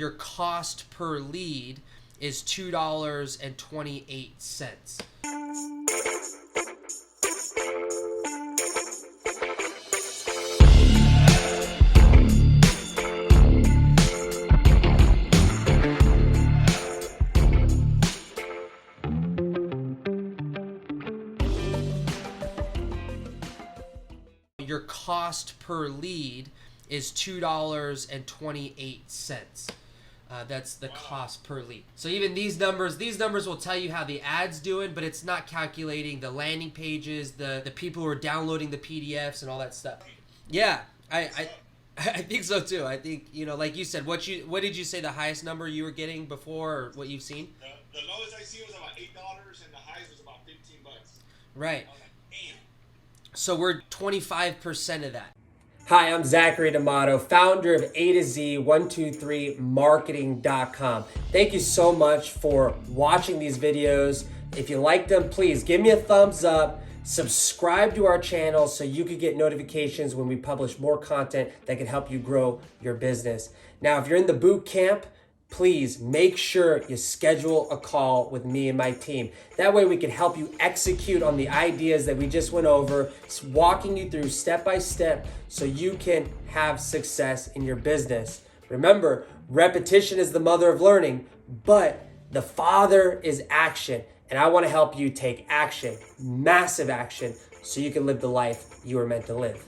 your cost per lead is $2.28. Your cost per lead is $2.28. That's the cost per lead. So even these numbers will tell you how the ad's doing, but it's not calculating the landing pages, the people who are downloading the PDFs and all that stuff. Yeah, I think so too. I think, like you said, what did you say the highest number you were getting before, or what you've seen? The lowest I see was about $8, and the highest was about $15. Right. I was like, damn. So we're 25% of that. Hi, I'm Zachary D'Amato, founder of a2z123Marketing.com. Thank you so much for watching these videos. If you like them, please give me a thumbs up, subscribe to our channel so you can get notifications when we publish more content that can help you grow your business. Now, if you're in the boot camp, please make sure you schedule a call with me and my team. That way we can help you execute on the ideas that we just went over, walking you through step by step so you can have success in your business. Remember, repetition is the mother of learning, but the father is action. And I want to help you take action, massive action, so you can live the life you were meant to live.